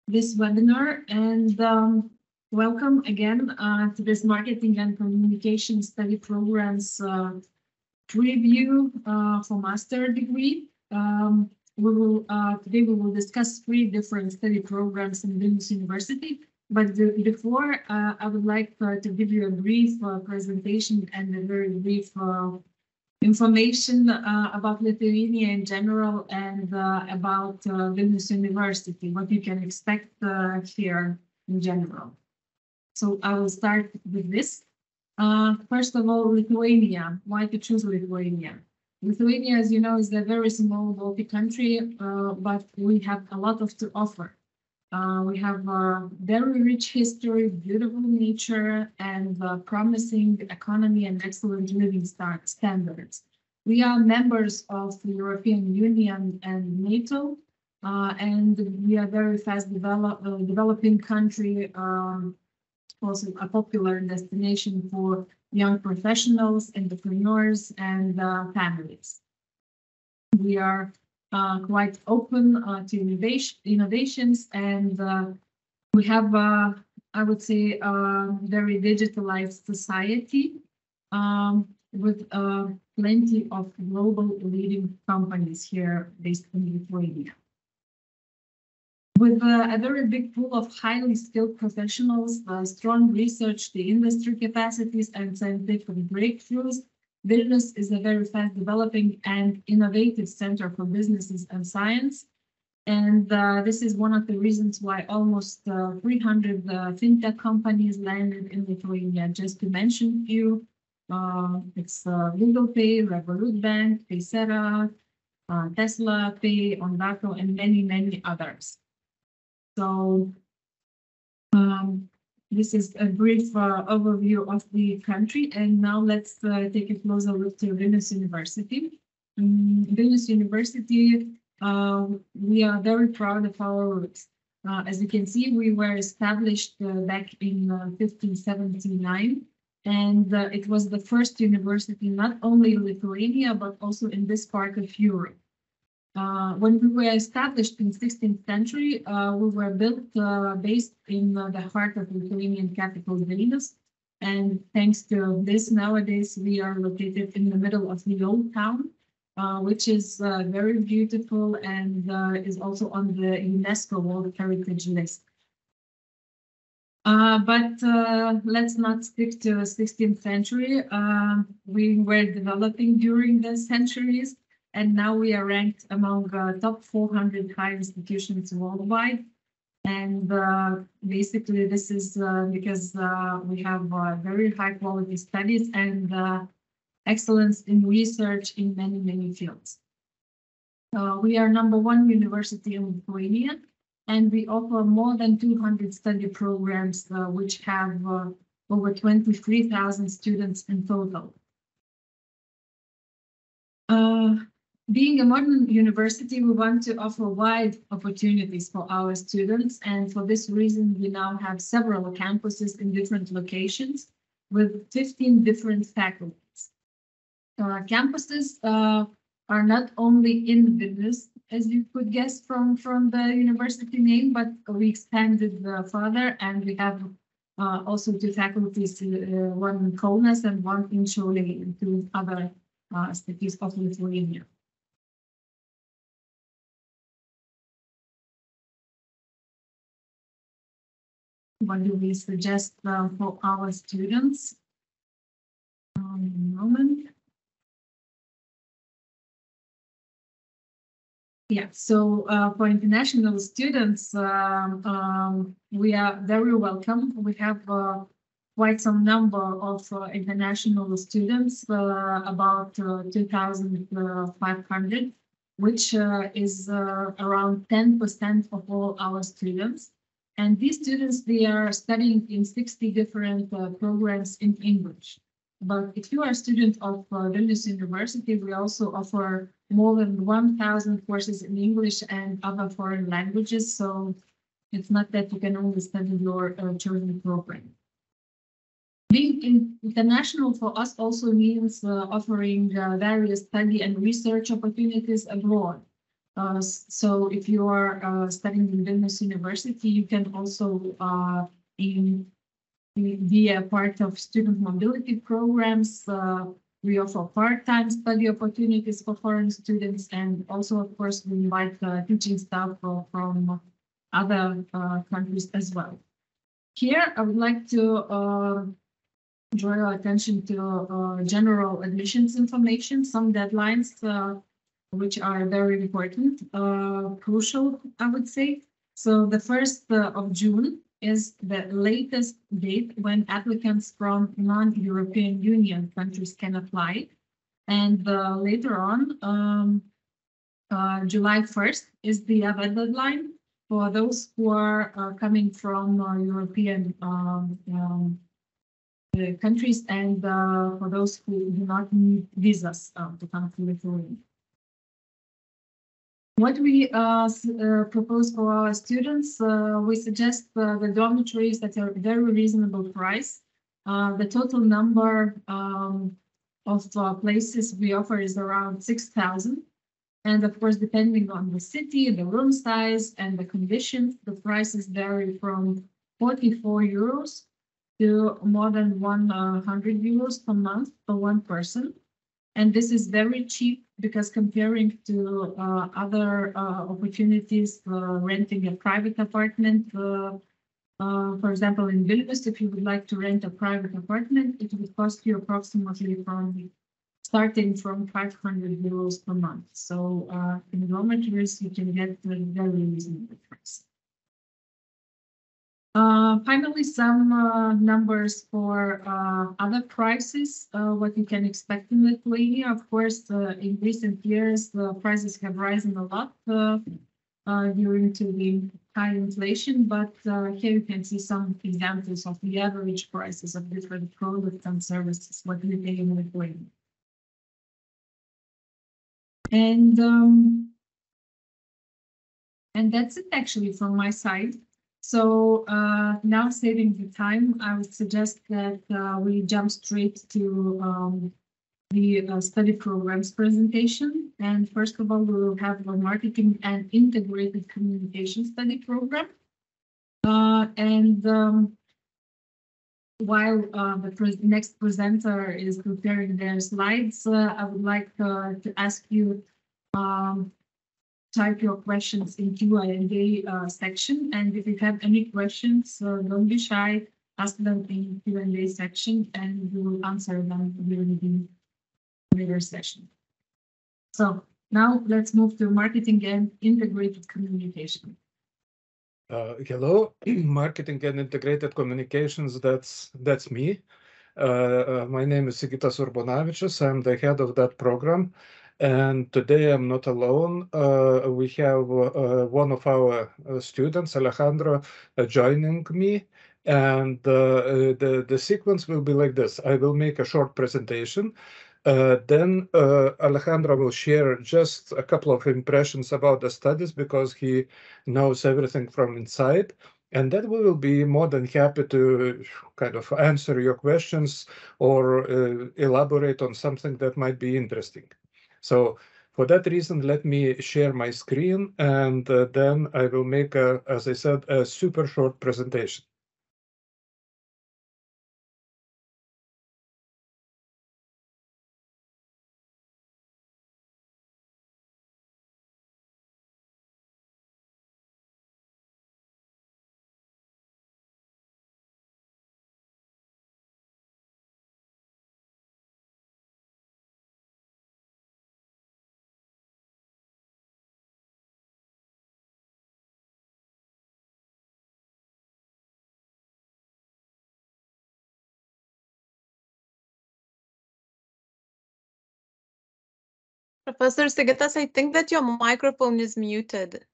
this webinar, and welcome again to this Marketing and Communication Study Programs review for master degree. Today we will discuss 3 different study programs in Vilnius University. But before, I would like to give you a brief presentation and a very brief information about Lithuania in general and about Vilnius University, what you can expect here in general. So I will start with this. First of all, Lithuania. Why to choose Lithuania? Lithuania, as you know, is a very small Baltic country, but we have a lot to offer. We have a very rich history, beautiful nature, and promising economy and excellent living standards. We are members of the European Union and NATO, and we are a very fast developing country, also a popular destination for young professionals, entrepreneurs, and families. We are quite open to innovations, and we have, I would say, a very digitalized society with plenty of global leading companies here based in Lithuania. With a very big pool of highly skilled professionals, strong research, the industry capacities, and scientific breakthroughs, Vilnius is a very fast developing and innovative center for businesses and science. And this is one of the reasons why almost 300 fintech companies landed in Lithuania. Just to mention a few, it's Google Pay, Revolut Bank, Paysera, Tesla Pay, Ondato, and many, many others. So this is a brief overview of the country, and now let's take a closer look to Vilnius University. Vilnius University, we are very proud of our roots. As you can see, we were established back in 1579, and it was the first university not only in Lithuania, but also in this part of Europe. When we were established in 16th century, we were built based in the heart of Lithuanian capital Vilnius. And thanks to this, nowadays we are located in the middle of the old town, which is very beautiful and is also on the UNESCO World Heritage List. But let's not stick to 16th century. We were developing during the centuries. And now we are ranked among top 400 higher institutions worldwide. And basically, this is because we have very high quality studies and excellence in research in many, many fields. We are #1 university in Lithuania, and we offer more than 200 study programs, which have over 23,000 students in total. Being a modern university, we want to offer wide opportunities for our students. And for this reason, we now have several campuses in different locations with 15 different faculties. Campuses are not only in Vilnius, as you could guess from the university name, but we expanded further, and we have also 2 faculties, one in Kaunas and one in Šiauliai, and 2 other cities of Lithuania. What do we suggest for our students? Moment. Yeah, so for international students, we are very welcome. We have quite some number of international students, about 2,500, which is around 10% of all our students. And these students, they are studying in 60 different programs in English. But if you are a student of Vilnius University, we also offer more than 1,000 courses in English and other foreign languages. So it's not that you can only study your chosen program. Being international for us also means offering various study and research opportunities abroad. So if you are studying in Vilnius University, you can also be a part of student mobility programs. We offer part-time study opportunities for foreign students, and also, of course, we invite teaching staff from other countries as well. Here, I would like to draw your attention to general admissions information, some deadlines which are very important, crucial, I would say. So the 1st of June is the latest date when applicants from non-European Union countries can apply. And later on, July 1st is the other deadline for those who are coming from European countries, and for those who do not need visas to come to Lithuania. What we propose for our students, we suggest the dormitories at a very reasonable price. The total number of places we offer is around 6,000. And of course, depending on the city, the room size, and the conditions, the prices vary from 44 euros to more than 100 euros per month for one person. And this is very cheap because comparing to other opportunities, renting a private apartment, for example, in Vilnius, if you would like to rent a private apartment, it would cost you approximately starting from 500 euros per month. So in dormitories, you can get a very reasonable price. Finally, some numbers for other prices, what you can expect in Lithuania. Of course, in recent years, the prices have risen a lot due to the high inflation, but here you can see some examples of the average prices of different products and services, what we pay in Lithuania. And that's it actually from my side. So now, saving the time, I would suggest that we jump straight to the study programs presentation. And first of all, we will have a marketing and integrated communication study program. While the next presenter is preparing their slides, I would like to ask you type your questions in Q&A section. And if you have any questions, don't be shy, ask them in Q&A section, and we will answer them during the later session. So now let's move to marketing and integrated communication. Hello, marketing and integrated communications, that's me. My name is Sigitas Urbonavičius. I'm the head of that program. And today I'm not alone. We have one of our students, Alejandro, joining me. And the sequence will be like this. I will make a short presentation. Then Alejandro will share just a couple of impressions about the studies because he knows everything from inside. And then we will be more than happy to kind of answer your questions or elaborate on something that might be interesting. So for that reason, let me share my screen, and then I will make, as I said, a super short presentation. Professor Sigitas, I think that your microphone is muted.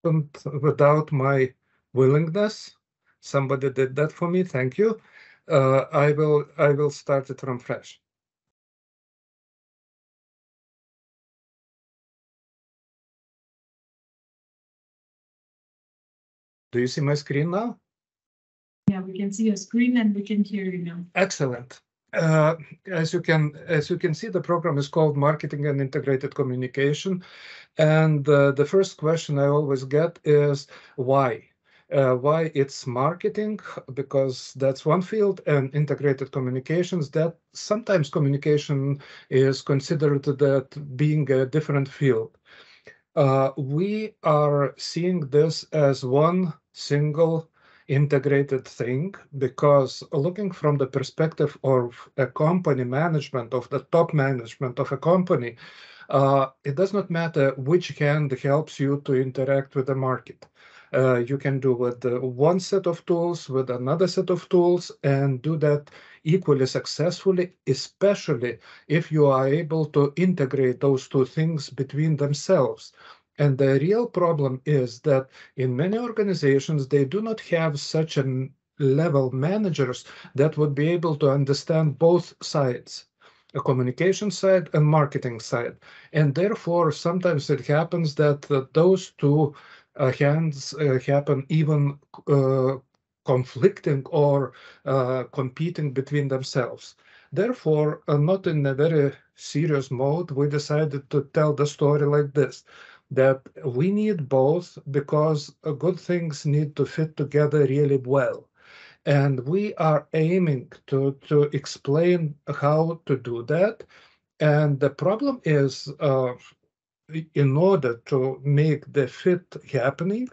Without my willingness, somebody did that for me. Thank you. I will start it from fresh. Do you see my screen now? Yeah, we can see your screen and we can hear you now. Excellent. as you can see, the program is called Marketing and Integrated Communication. And the first question I always get is why? Why it's marketing, because that's one field, and integrated communications, that sometimes communication is considered that being a different field. We are seeing this as one single integrated thing, because looking from the perspective of a company management, of the top management of a company, it does not matter which hand helps you to interact with the market. You can do with one set of tools, with another set of tools, and do that equally successfully, especially if you are able to integrate those two things between themselves. And the real problem is that in many organizations, they do not have such a level managers that would be able to understand both sides, a communication side and marketing side. And therefore, sometimes it happens that those two hands happen even conflicting or competing between themselves. Therefore, not in a very serious mode, we decided to tell the story like this, that we need both because good things need to fit together really well. And we are aiming to explain how to do that. And the problem is, in order to make the fit happening,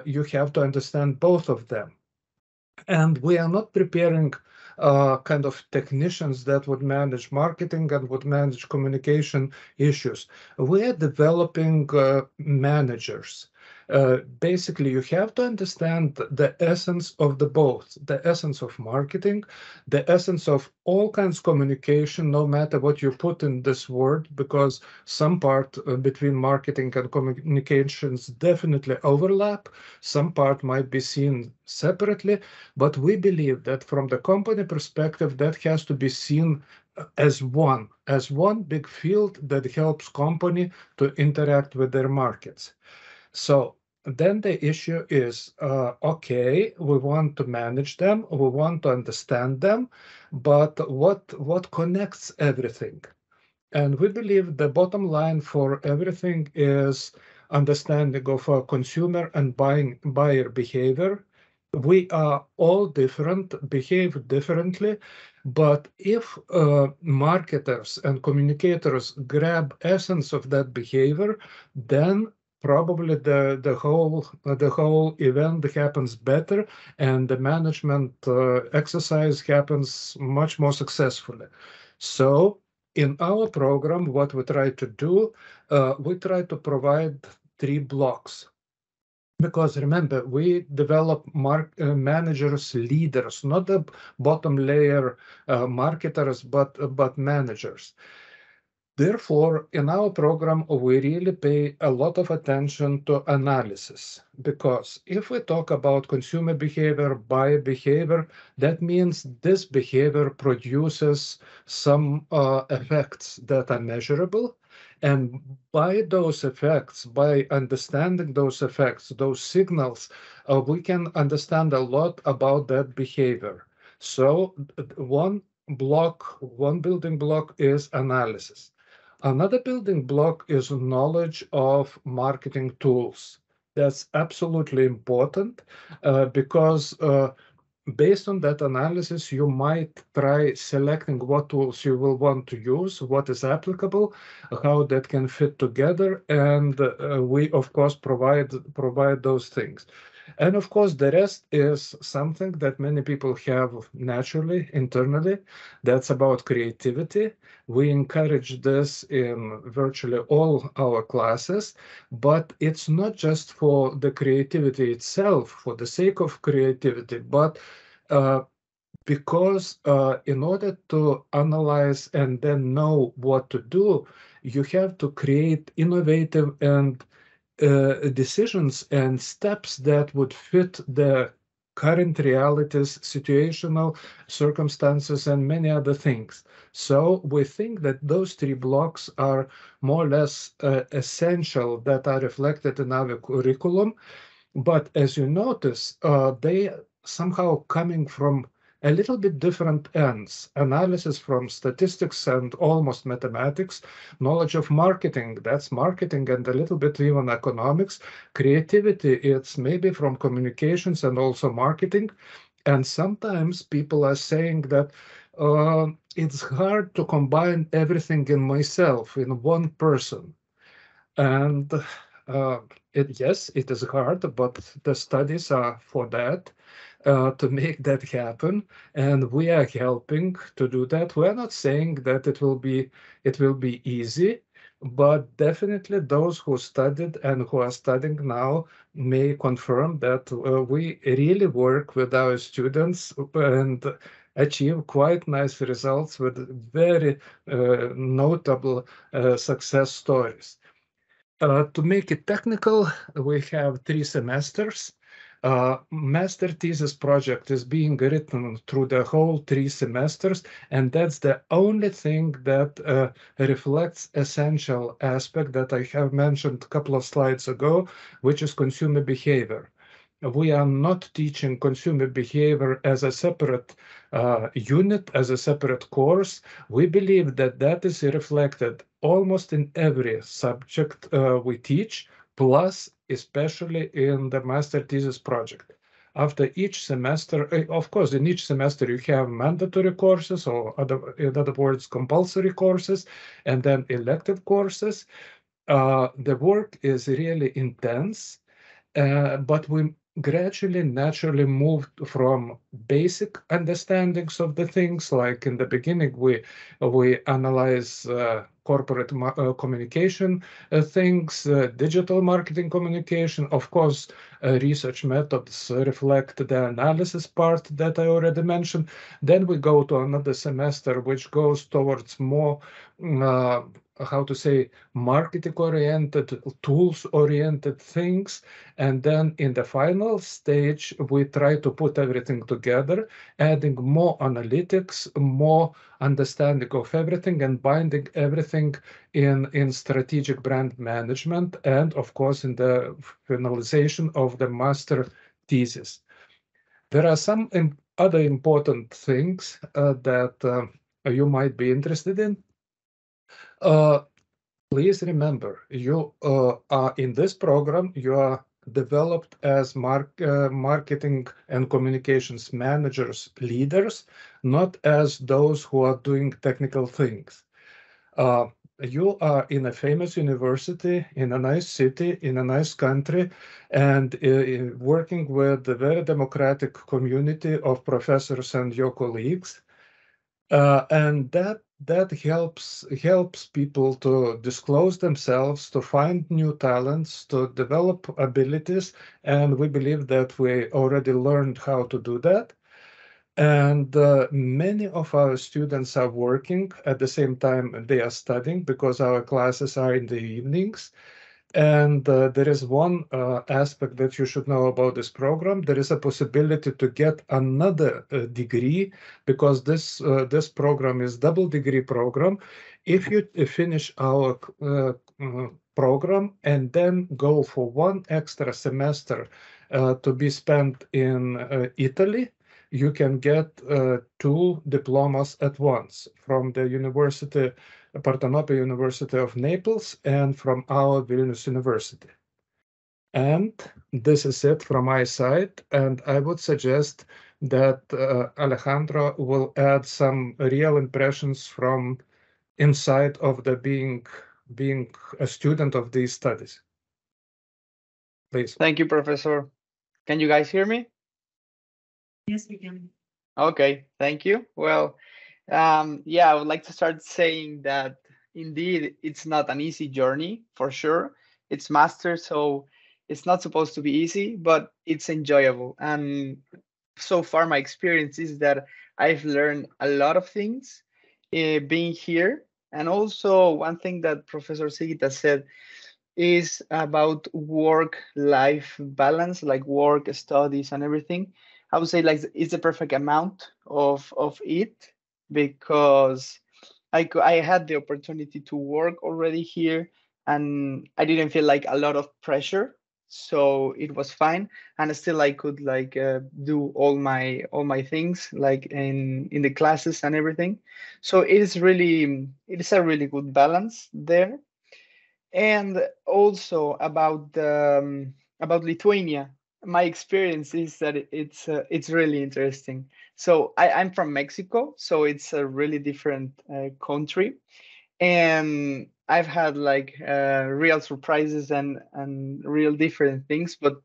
you have to understand both of them. And we are not preparing kind of technicians that would manage marketing and would manage communication issues. We are developing managers. Basically, you have to understand the essence of the both, the essence of marketing, the essence of all kinds of communication, no matter what you put in this word, because some part between marketing and communications definitely overlap. Some part might be seen separately, but we believe that from the company perspective, that has to be seen as one big field that helps company to interact with their markets. So then the issue is, okay, we want to manage them, we want to understand them, but what connects everything? And we believe the bottom line for everything is understanding of consumer and buyer behavior. We are all different, behave differently, but if marketers and communicators grab essence of that behavior, then probably the whole event happens better, and the management exercise happens much more successfully. So in our program, what we try to do, we try to provide 3 blocks. Because remember, we develop managers, leaders, not the bottom layer marketers, but managers. Therefore, in our program, we really pay a lot of attention to analysis, because if we talk about consumer behavior, buyer behavior, that means this behavior produces some effects that are measurable. And by those effects, by understanding those effects, those signals, we can understand a lot about that behavior. So one building block is analysis. Another building block is knowledge of marketing tools. That's absolutely important because based on that analysis, you might try selecting what tools you will want to use, what is applicable, how that can fit together, and we, of course, provide those things. And of course, the rest is something that many people have naturally, internally. That's about creativity. We encourage this in virtually all our classes, but it's not just for the creativity itself, for the sake of creativity, but because in order to analyze and then know what to do, you have to create innovative and decisions and steps that would fit the current realities, situational circumstances, and many other things. So we think that those 3 blocks are more or less essential, that are reflected in our curriculum. But as you notice, they somehow coming from a little bit different ends. Analysis from statistics and almost mathematics, knowledge of marketing, that's marketing, and a little bit even economics. Creativity, it's maybe from communications and also marketing. And sometimes people are saying that it's hard to combine everything in myself, in one person. And yes, it is hard, but the studies are for that, to make that happen, and we are helping to do that. We're not saying that it will be easy, but definitely those who studied and who are studying now may confirm that we really work with our students and achieve quite nice results with very notable success stories. To make it technical, we have 3 semesters. Master thesis project is being written through the whole 3 semesters, and that's the only thing that reflects essential aspect that I have mentioned a couple of slides ago, which is consumer behavior. We are not teaching consumer behavior as a separate unit, as a separate course. We believe that that is reflected almost in every subject we teach, plus especially in the master thesis project. After each semester, of course, in each semester you have mandatory courses, or in other words, compulsory courses, and then elective courses. The work is really intense, but we gradually, naturally moved from basic understandings of the things. Like in the beginning, we analyze corporate communication things, digital marketing communication. Of course, research methods reflect the analysis part that I already mentioned. Then we go to another semester, which goes towards more, how to say, marketing-oriented, tools-oriented things. And then in the final stage, we try to put everything together, adding more analytics, more understanding of everything, and binding everything in strategic brand management, and of course in the finalization of the master thesis. There are some other important things that you might be interested in. Please remember, you are in this program, you are developed as marketing and communications managers, leaders, not as those who are doing technical things. You are in a famous university, in a nice city, in a nice country, and working with a very democratic community of professors and your colleagues. And that helps people to disclose themselves, to find new talents, to develop abilities, and we believe that we already learned how to do that. And many of our students are working at the same time they are studying, because our classes are in the evenings. And there is one aspect that you should know about this program. There is a possibility to get another degree, because this program is double degree program. If you finish our program and then go for one extra semester to be spent in Italy, you can get 2 diplomas at once from the University Partenopea University of Naples and from our Vilnius University. And this is it from my side. And I would suggest that Alejandro will add some real impressions from inside of the being a student of these studies. Please. Thank you, Professor. Can you guys hear me? Yes, we can. Okay, thank you. Well, yeah, I would like to start saying that indeed it's not an easy journey, for sure. It's master, so it's not supposed to be easy, but it's enjoyable. And so far, my experience is that I've learned a lot of things being here. And also, one thing that Professor Sigita said is about work-life balance, like work, studies, and everything. I would say like it's the perfect amount of it, because I had the opportunity to work already here, and I didn't feel like a lot of pressure. so it was fine, and still I could like do all my things like in the classes and everything. So it is a really good balance there. And also about Lithuania, my experience is that it's really interesting. So I'm from Mexico, so it's a really different country, and I've had like real surprises and real different things, but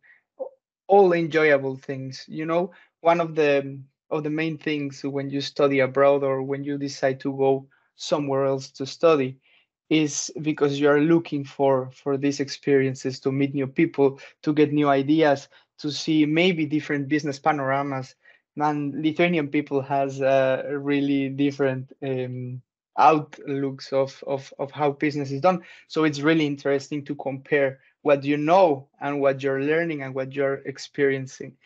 all enjoyable things. You know, one of the main things when you study abroad or when you decide to go somewhere else to study is because you are looking for these experiences, to meet new people, to get new ideas, to see maybe different business panoramas. And Lithuanian people has really different outlooks of how business is done. So it's really interesting to compare what you know and what you're learning and what you're experiencing.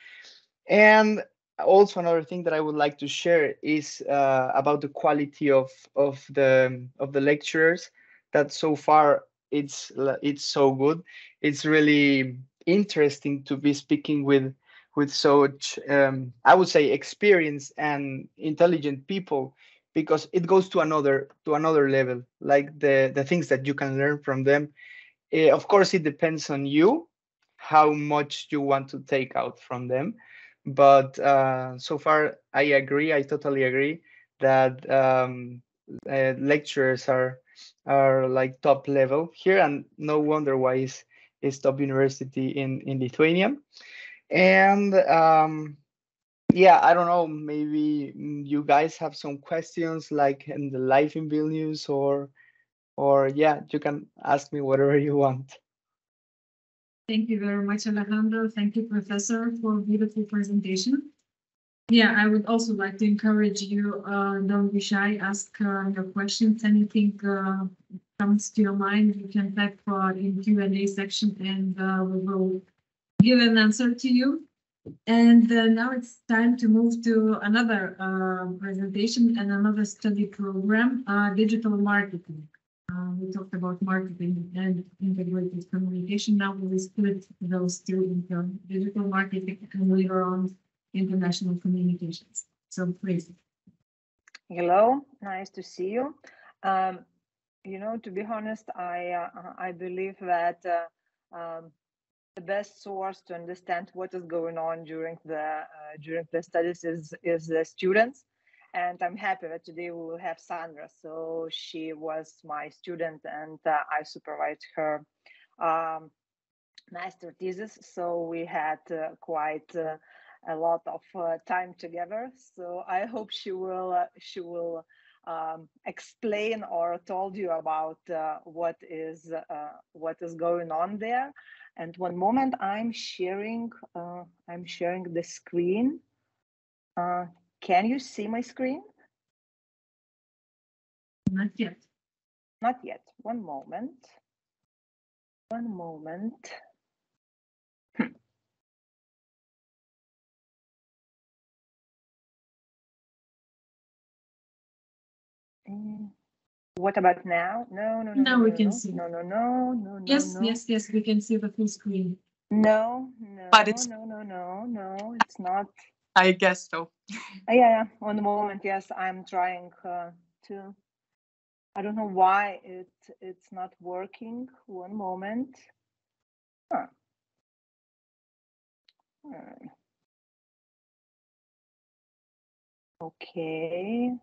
And also another thing that I would like to share is about the quality of the lecturers. That so far it's so good. It's really interesting to be speaking with such I would say experienced and intelligent people, because it goes to another level. Like the things that you can learn from them. Of course, it depends on you how much you want to take out from them. But so far, I totally agree that lecturers are like top level here, and no wonder why is top university in Lithuania. And yeah, I don't know, maybe you guys have some questions like in the life in Vilnius, or yeah, you can ask me whatever you want. Thank you very much, Alejandro. Thank you, Professor, for a beautiful presentation. Yeah, I would also like to encourage you, don't be shy, ask your questions. Anything comes to your mind, you can type in Q&A section, and we will give an answer to you. And now it's time to move to another presentation and another study program, digital marketing. We talked about marketing and integrated communication. Now we will split those two into digital marketing and later on international communications. So please. Hello, nice to see you. To be honest, I believe that the best source to understand what is going on during the studies is the students. And I'm happy that today we will have Sandra. So she was my student, and I supervised her master thesis. So we had quite a lot of time together. So I hope she will explain or told you about what is going on there. And one moment, I'm sharing the screen. Can you see my screen? Not yet. Not yet. One moment. One moment. What about now? No. Now we can see. No. Yes, we can see the full screen. No. But it's No. It's not. I guess so. Yeah. One moment. Yes, I'm trying to. I don't know why it's not working. One moment. Huh. Okay.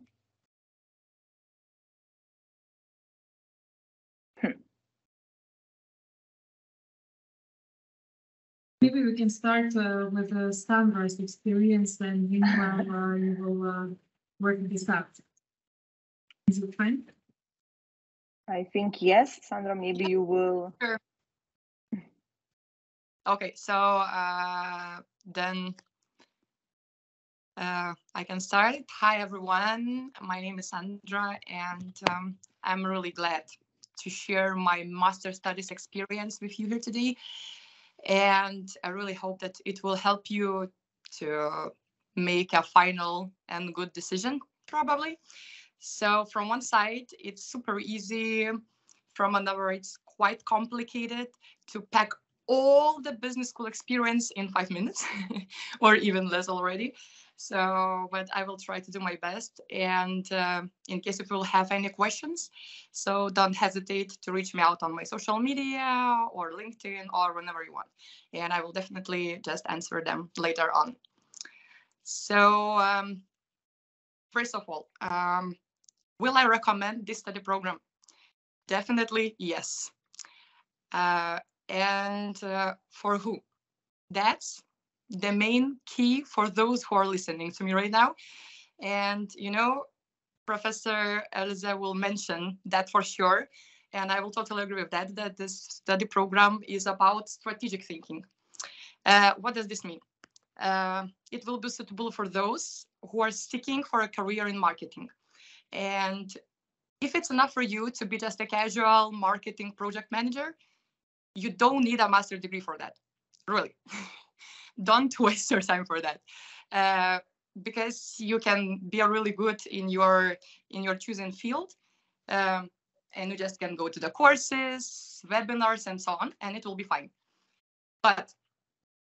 Maybe we can start with Sandra's experience, and meanwhile you will work this out. Is it fine? I think yes, Sandra. Maybe you will. Sure. Okay, so then I can start. Hi, everyone. My name is Sandra, and I'm really glad to share my master studies experience with you here today. And I really hope that it will help you to make a final and good decision, probably. So from one side, it's super easy. From another, it's quite complicated to pack all the business school experience in 5 minutes or even less already. So, but I will try to do my best. And in case if you will have any questions, so don't hesitate to reach me out on my social media or LinkedIn or whenever you want. And I will definitely just answer them later on. So, first of all, will I recommend this study program? Definitely yes. And for who? That's the main key for those who are listening to me right now. And, you know, Professor Elza will mention that for sure. And I will totally agree with that, that this study program is about strategic thinking. What does this mean? It will be suitable for those who are seeking for a career in marketing. And if it's enough for you to be just a casual marketing project manager, you don't need a master's degree for that. Really. Don't waste your time for that. Because you can be really good in your chosen field. And you just can go to the courses, webinars, and so on, and it will be fine. But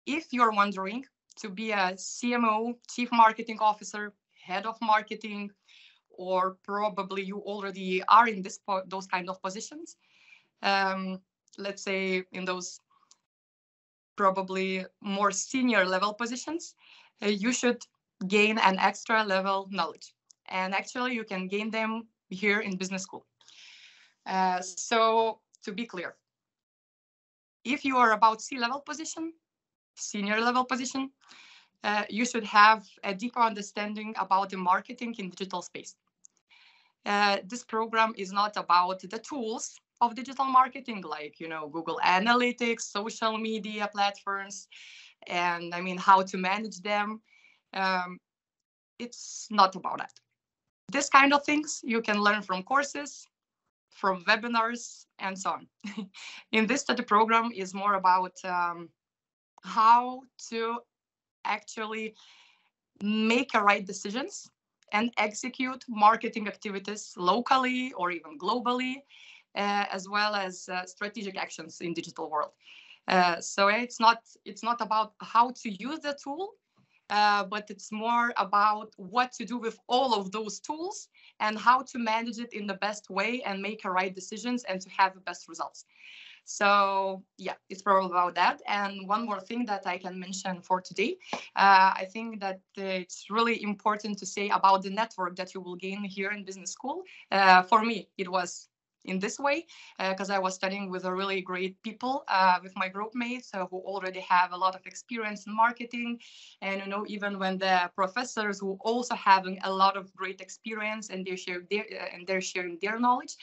if you're wondering to be a CMO, Chief Marketing Officer, Head of Marketing, or probably you already are in those kind of positions, let's say in those probably more senior level positions, you should gain an extra level knowledge. And actually you can gain them here in business school. So to be clear, if you are about C-level position, senior level position, you should have a deeper understanding about the marketing in digital space. This program is not about the tools of digital marketing, like, you know, Google Analytics, social media platforms, and I mean, how to manage them. It's not about that. This kind of things you can learn from courses, from webinars, and so on. In this study program is more about how to actually make a right decisions and execute marketing activities locally or even globally, as well as strategic actions in digital world. So it's not about how to use the tool, but it's more about what to do with all of those tools and how to manage it in the best way and make the right decisions and to have the best results. So yeah, it's probably about that. And one more thing that I can mention for today, I think that it's really important to say about the network that you will gain here in business school. For me, it was in this way, because I was studying with a really great people, with my group mates who already have a lot of experience in marketing. And, you know, even when the professors who also having a lot of great experience and they're sharing their knowledge.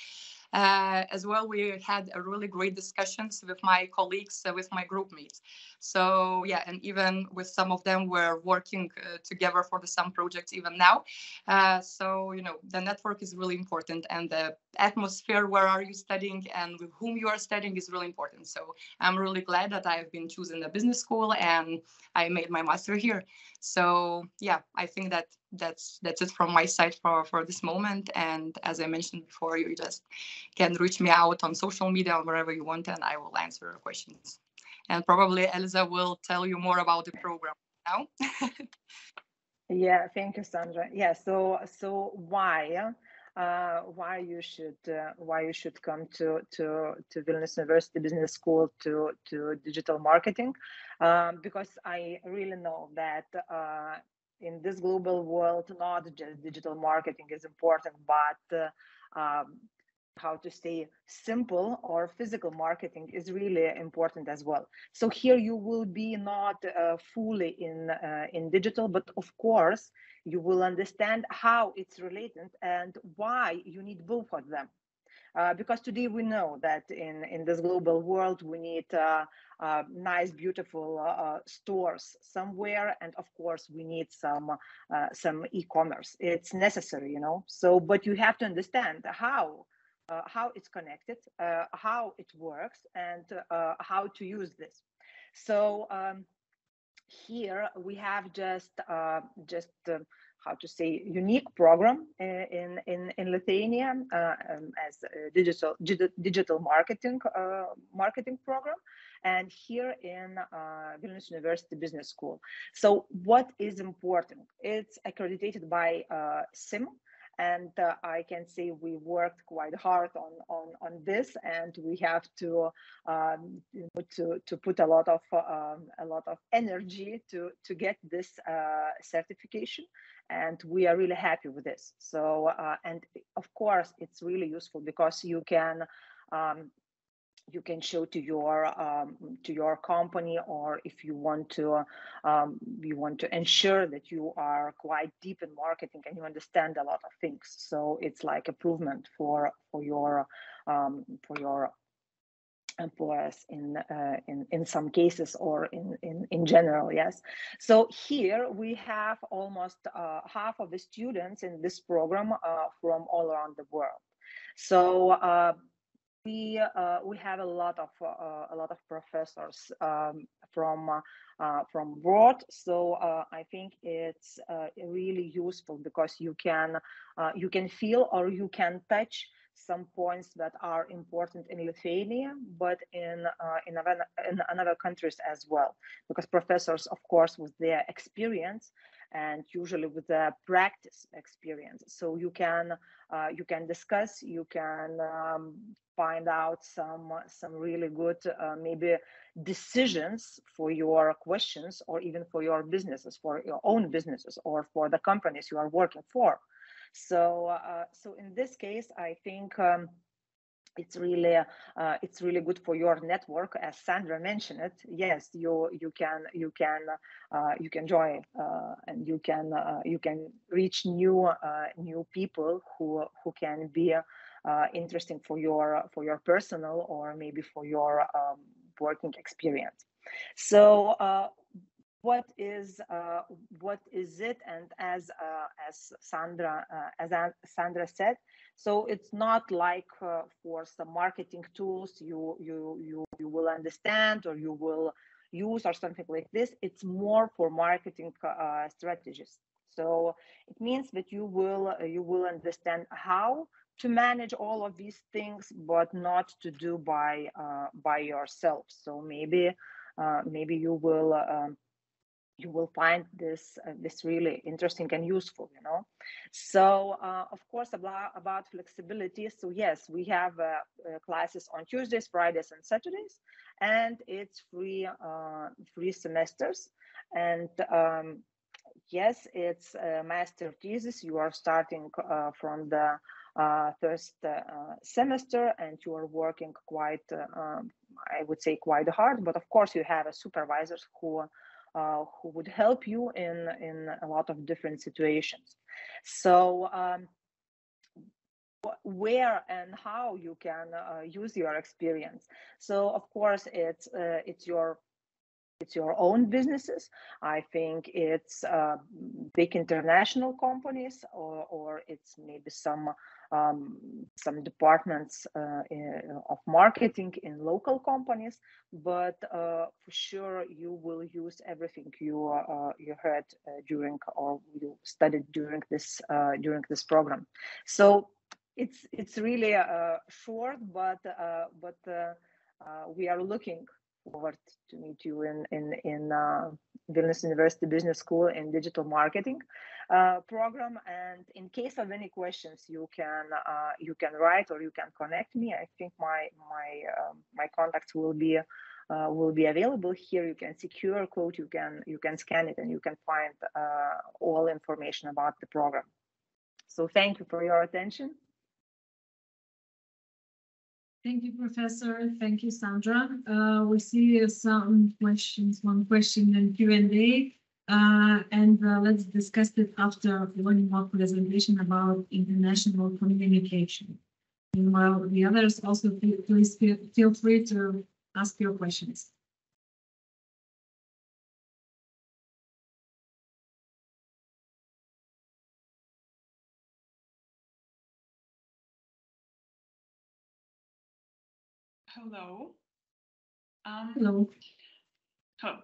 As well, we had a really great discussions with my colleagues, with my group mates. So yeah, and even with some of them, we're working together for some projects even now. So, you know, the network is really important, and the atmosphere where are you studying and with whom you are studying is really important. So I'm really glad that I've been chosen a business school and I made my master here. So yeah, I think that that's it from my side for this moment. And as I mentioned before, you just can reach me out on social media or wherever you want, and I will answer your questions. And probably Elza will tell you more about the program now. Yeah, thank you, Sandra. Yeah, so why you should come to Vilnius University Business School to digital marketing, because I really know that in this global world, not just digital marketing is important, but how to say simple or physical marketing is really important as well. So here you will be not fully in digital, but of course you will understand how it's related and why you need both of them. Because today we know that in this global world we need nice, beautiful stores somewhere, and of course we need some e-commerce. It's necessary, you know. So, but you have to understand how it's connected, how it works, and how to use this. So here we have just how to say, unique program in Lithuania as a digital marketing program, and here in Vilnius University Business School. So what is important? It's accredited by SIM, and I can say we worked quite hard on this, and we have to put a lot of energy to get this certification, and we are really happy with this. So and of course it's really useful because you can show to your company, or if you want to ensure that you are quite deep in marketing and you understand a lot of things. So it's like improvement for your employers in some cases, or in general. Yes. So here we have almost half of the students in this program from all around the world. So we have a lot of professors from abroad. So I think it's really useful because you can feel, or you can touch some points that are important in Lithuania, but in other countries as well, because professors, of course, with their experience and usually with the practice experience, so you can discuss, you can find out some really good maybe decisions for your questions, or even for your businesses, for your own businesses, or for the companies you are working for. So so in this case, I think it's really good for your network, as Sandra mentioned it. Yes, you can join and you can reach new people who can be interesting for your personal, or maybe for your working experience. So what is it? And as Sandra said, so it's not like for some marketing tools you will understand, or you will use, or something like this. It's more for marketing strategies. So it means that you will understand how to manage all of these things, but not to do by yourself. So maybe you will find this really interesting and useful, So of course, about flexibility. So yes, we have classes on Tuesdays, Fridays, and Saturdays, and it's free semesters. And yes, it's a master thesis. You are starting from the first semester, and you are working quite, I would say, quite hard. But of course, you have supervisors who would help you in a lot of different situations. So where and how you can use your experience. So of course, it's your own businesses. I think it's big international companies, or it's maybe some departments of marketing in local companies. But for sure, you will use everything you heard during, or you studied during this program. So it's really short, but we are looking forward to meet you in Vilnius University Business School in digital marketing program. And in case of any questions, you can write, or you can connect me. I think my contacts will be available here. You can see QR code, you can scan it, and you can find all information about the program. So thank you for your attention. Thank you, Professor. Thank you, Sandra. We see some questions, one question in Q&A, and let's discuss it after one more presentation about international communication. Meanwhile, the others also please feel free to ask your questions. Hello. Hello. Oh.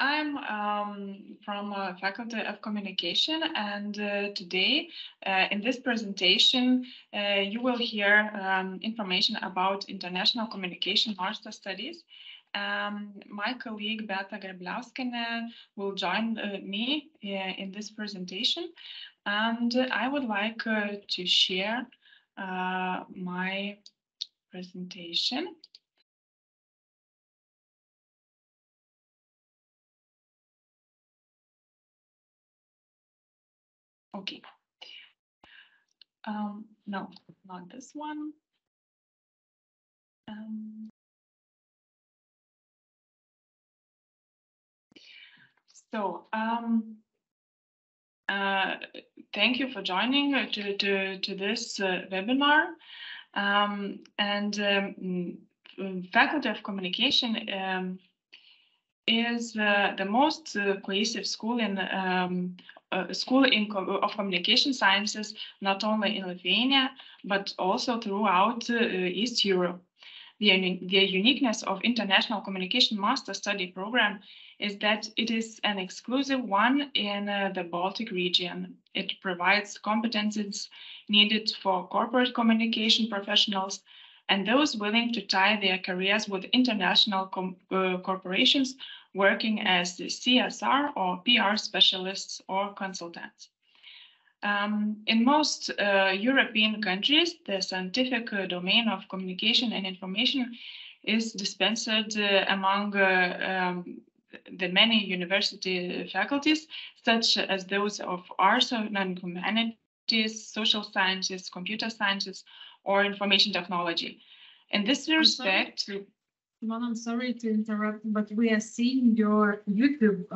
I'm from Faculty of Communication, and today in this presentation you will hear information about international communication master studies. My colleague Beata Grebliauskienė will join me in this presentation, and I would like to share my presentation. Okay. No, not this one. Thank you for joining to this webinar. Faculty of Communication is the most cohesive school of communication sciences, not only in Lithuania, but also throughout East Europe. The uniqueness of International Communication Master Study Program is that it is an exclusive one in the Baltic region. It provides competencies needed for corporate communication professionals and those willing to tie their careers with international corporations working as the CSR or PR specialists or consultants. In most European countries, the scientific domain of communication and information is dispensed among the many university faculties, such as those of arts and humanities, social sciences, computer sciences, or information technology. In this respect, Simon, I'm sorry to interrupt, but we are seeing your YouTube.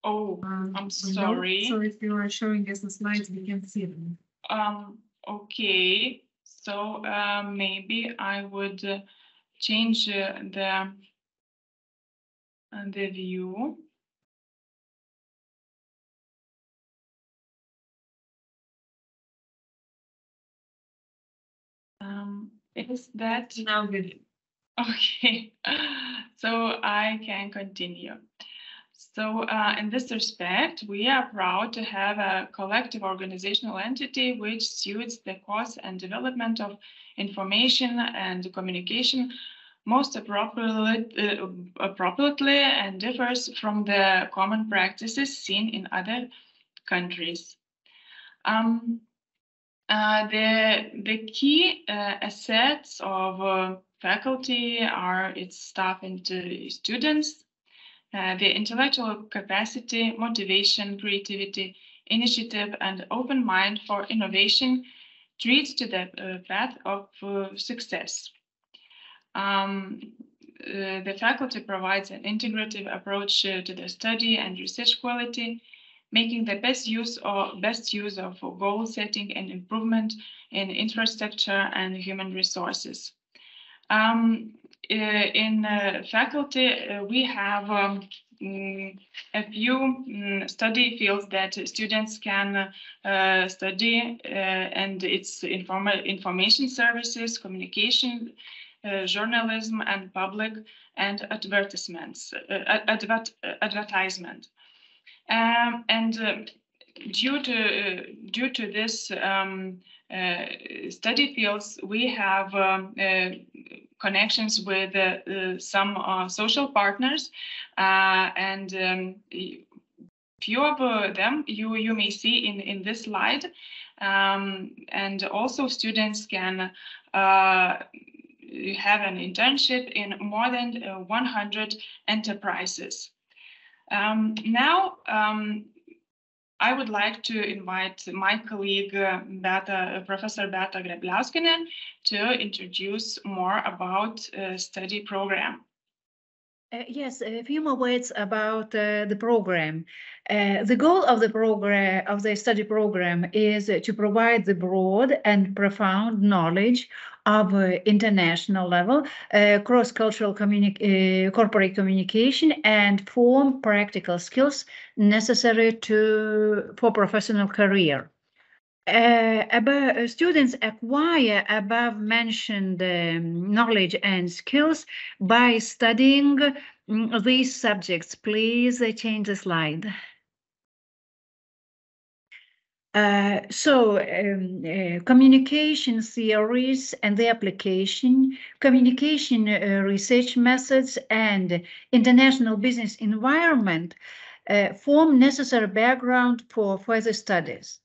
I'm sorry. So if you are showing us the slides, we can see them. Okay. So maybe I would change the view. Is that now good? Okay, so I can continue. So in this respect, we are proud to have a collective organizational entity which suits the cause and development of information and communication most appropriately and differs from the common practices seen in other countries. The key assets of faculty are its staff and students. The intellectual capacity, motivation, creativity, initiative, and open mind for innovation treats to the path of success. The faculty provides an integrative approach to the study and research quality, making the best use of goal setting and improvement in infrastructure and human resources. In faculty, we have a few study fields that students can study, and it's information services, communication, journalism, and public and advertisement. Due to this study fields, we have connections with some social partners, and few of them you may see in this slide, and also students can have an internship in more than 100 enterprises. Now, I would like to invite my colleague, Professor Beata Grebliauskienė, to introduce more about study program. Yes, a few more words about the program. The goal of the program, of the study program, is to provide the broad and profound knowledge of international level, cross-cultural corporate communication, and form practical skills necessary for professional career. Students acquire above mentioned knowledge and skills by studying these subjects. Please change the slide. Communication theories and the application, communication research methods, and international business environment form necessary background for further studies.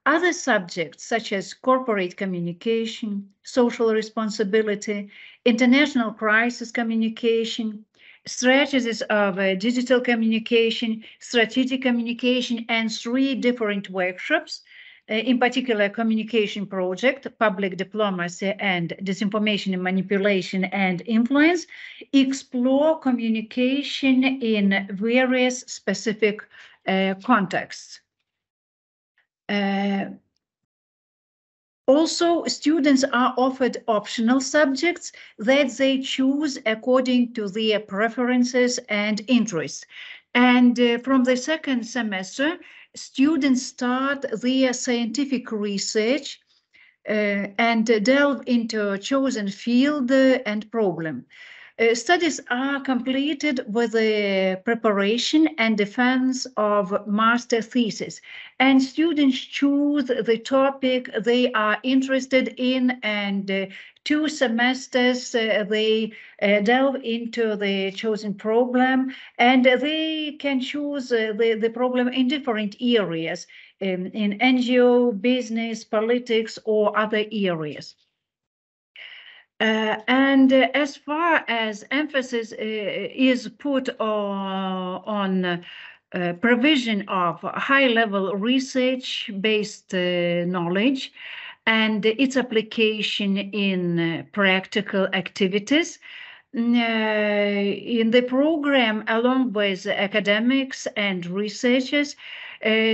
Other subjects such as corporate communication, social responsibility, international crisis communication, strategies of digital communication, strategic communication, and 3 different workshops, in particular communication project, public diplomacy and disinformation and manipulation and influence, explore communication in various specific contexts. Also, students are offered optional subjects that they choose according to their preferences and interests. And from the second semester, students start their scientific research and delve into a chosen field and problem. Studies are completed with the preparation and defense of master thesis, and students choose the topic they are interested in, and 2 semesters they delve into the chosen problem, and they can choose the problem in different areas, in NGO, business, politics, or other areas. As far as emphasis is put on provision of high-level research-based knowledge and its application in practical activities, in the program, along with academics and researchers,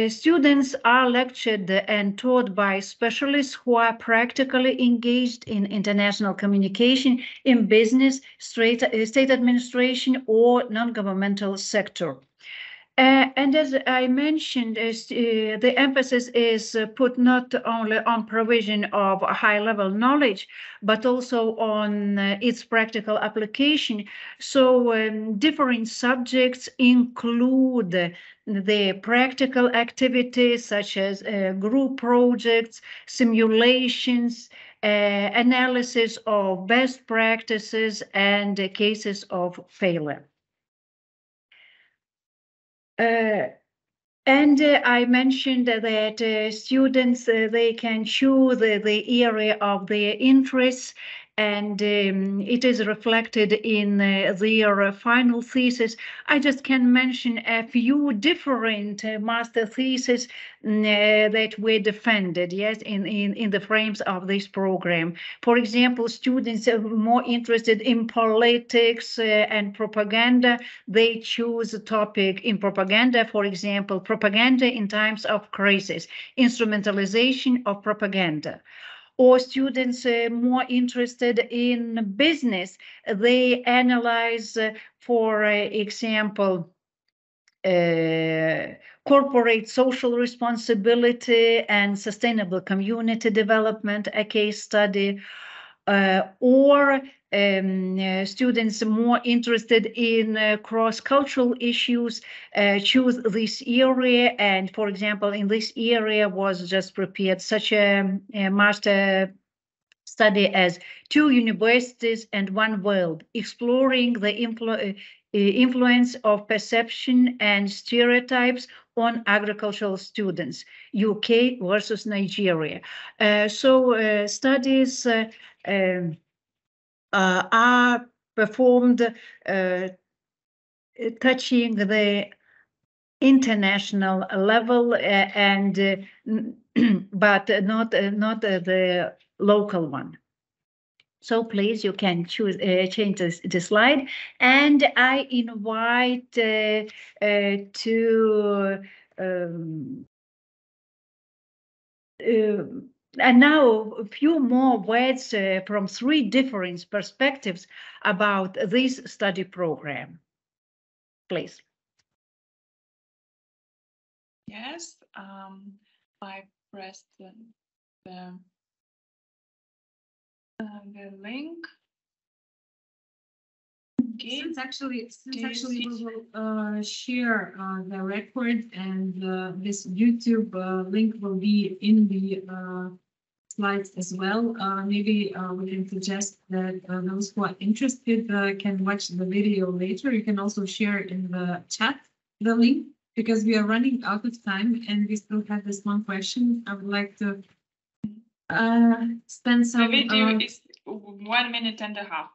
students are lectured and taught by specialists who are practically engaged in international communication, in business, state administration, or non-governmental sector. And as I mentioned, the emphasis is put not only on provision of high-level knowledge, but also on its practical application. So different subjects include the practical activities such as group projects, simulations, analysis of best practices, and cases of failure. I mentioned that students, they can choose the area of their interests, and it is reflected in their final thesis. I just can mention a few different master theses that were defended, yes, in the frames of this program. For example, students are more interested in politics and propaganda. They choose a topic in propaganda, for example, propaganda in times of crisis, instrumentalization of propaganda. Or students more interested in business, they analyze, for example, corporate social responsibility and sustainable community development, a case study, or students more interested in cross-cultural issues choose this area. And for example, in this area was just prepared such a master study as 2 universities and 1 world, exploring the influence of perception and stereotypes on agricultural students, UK versus Nigeria. Studies are performed touching the international level and but not the local one. So please, you can choose change the slide, and I invite to and now a few more words from 3 different perspectives about this study program. Please. Yes, I pressed the link. Okay. Since actually Do you see- we will share the record, and this YouTube link will be in the slides as well. Maybe we can suggest that those who are interested can watch the video later. You can also share in the chat the link, because we are running out of time and we still have this one question. I would like to spend The some. video is 1 minute and a half.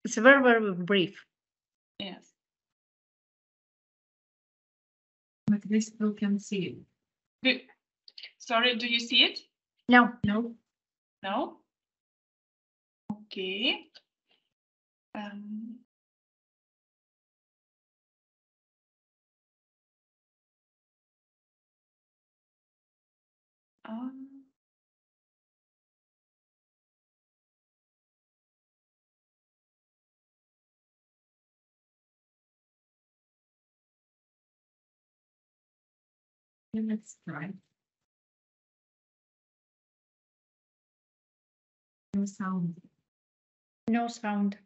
It's very, very brief. Yes. But we still can see it. Sorry, do you see it? No. No. No? Okay. Let's try. No sound. No sound.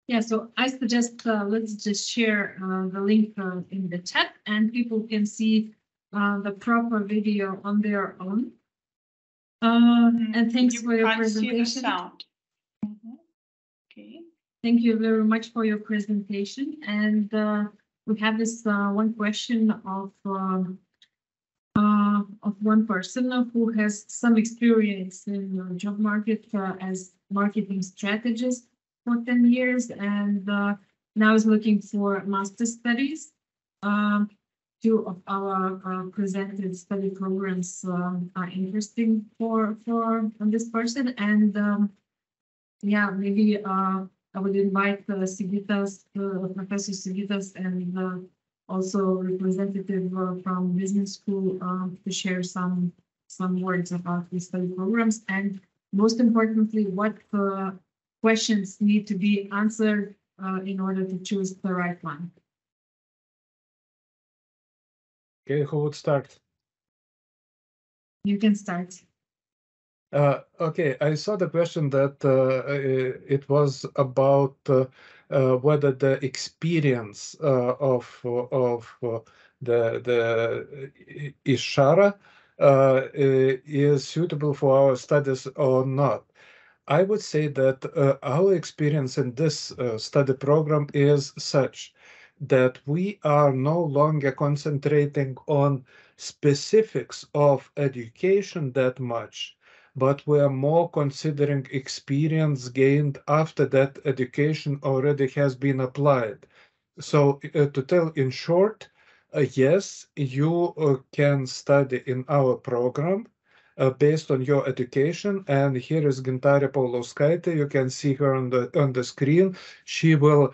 Yeah, so I suggest let's just share the link in the chat, and people can see the proper video on their own. And thanks for your can't see the presentation. sound. Okay. Thank you very much for your presentation. And we have this one question of one person who has some experience in the job market as marketing strategist for 10 years, and now is looking for master studies. Two of our presented study programs are interesting for this person, and yeah, maybe I would invite Sigitas, Professor Sigitas, and also representative from business school to share some words about the study programs, and most importantly, what questions need to be answered in order to choose the right one. Okay, who would start? You can start. Okay, I saw the question that it was about whether the experience of the Ishara is suitable for our studies or not. I would say that our experience in this study program is such that we are no longer concentrating on specifics of education that much, but we are more considering experience gained after that education already has been applied. So to tell in short, yes, you can study in our program based on your education. And here is Gintarė Paulauskaitė. You can see her on the screen. She will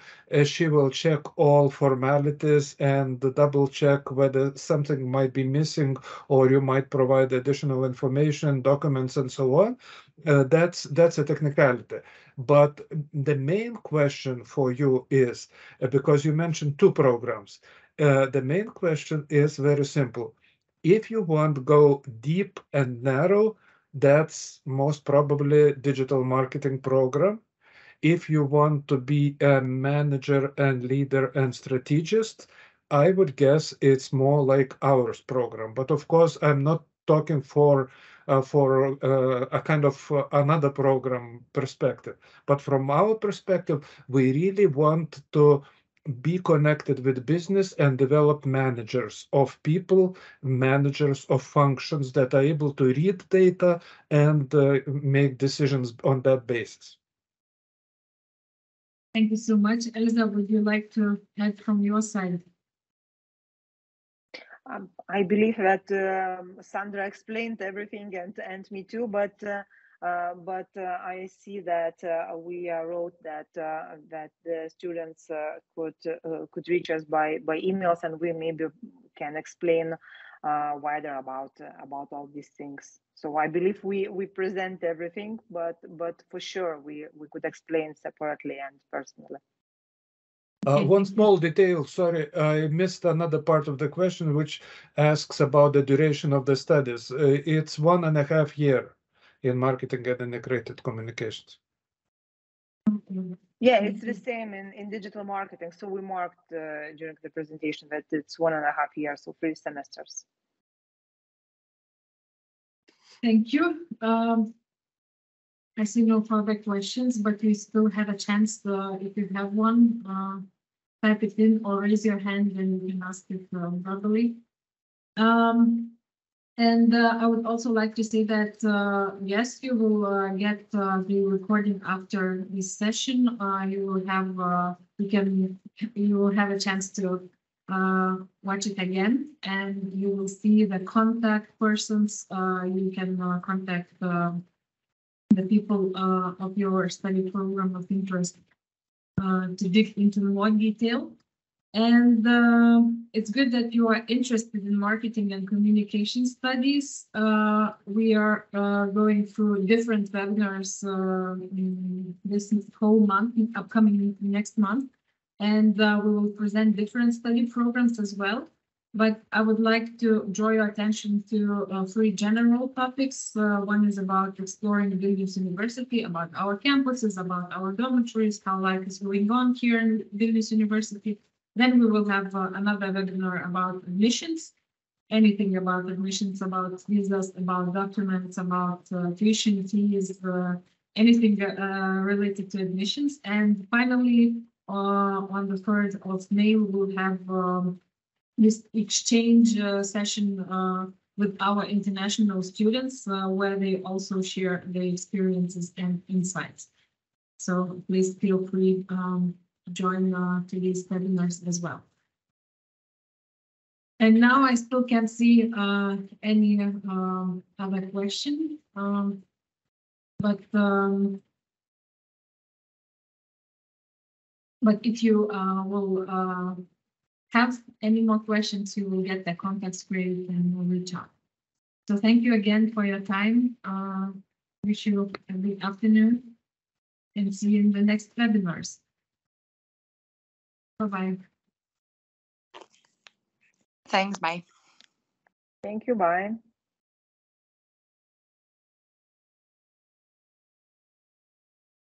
check all formalities and double check whether something might be missing, or you might provide additional information, documents, and so on. That's a technicality. But the main question for you is, because you mentioned two programs, the main question is very simple. If you want to go deep and narrow, that's most probably digital marketing program. If you want to be a manager and leader and strategist, I would guess it's more like ours program. But of course, I'm not talking for a kind of another program perspective. But from our perspective, we really want to be connected with business and develop managers of people, managers of functions that are able to read data and make decisions on that basis. Thank you so much. Elsa, would you like to add from your side? I believe that Sandra explained everything, and me too. But I see that we wrote that that the students could reach us by emails, and we maybe can explain wider about all these things. So I believe we present everything, but for sure we could explain separately and personally. One small detail, sorry, I missed another part of the question, which asks about the duration of the studies. It's 1.5 years in marketing and integrated communications. Yeah, it's the same in digital marketing. So we marked during the presentation that it's 1.5 years, so 3 semesters. Thank you. I see no further questions, but we still have a chance to, if you have one, type it in or raise your hand and you can ask it verbally. And I would also like to say that, yes, you will get the recording after this session. You will have, you will have a chance to watch it again, and you will see the contact persons. You can contact the people of your study program of interest to dig into more detail. And it's good that you are interested in marketing and communication studies. We are going through different webinars this whole month, upcoming next month, and we will present different study programs as well. But I would like to draw your attention to 3 general topics. One is about exploring Vilnius University, about our campuses, about our dormitories, how life is going on here in Vilnius University. Then we will have another webinar about admissions, anything about admissions, about visas, about documents, about tuition fees, anything related to admissions. And finally, on the 3rd of May, we will have this exchange session with our international students, where they also share their experiences and insights. So please feel free join to these webinars as well. And now I still can't see any other question, but if you will have any more questions, you will get the contacts created and we'll reach out. So thank you again for your time. Wish you a good afternoon and see you in the next webinars. Bye-bye. Thanks, bye. Thank you, bye.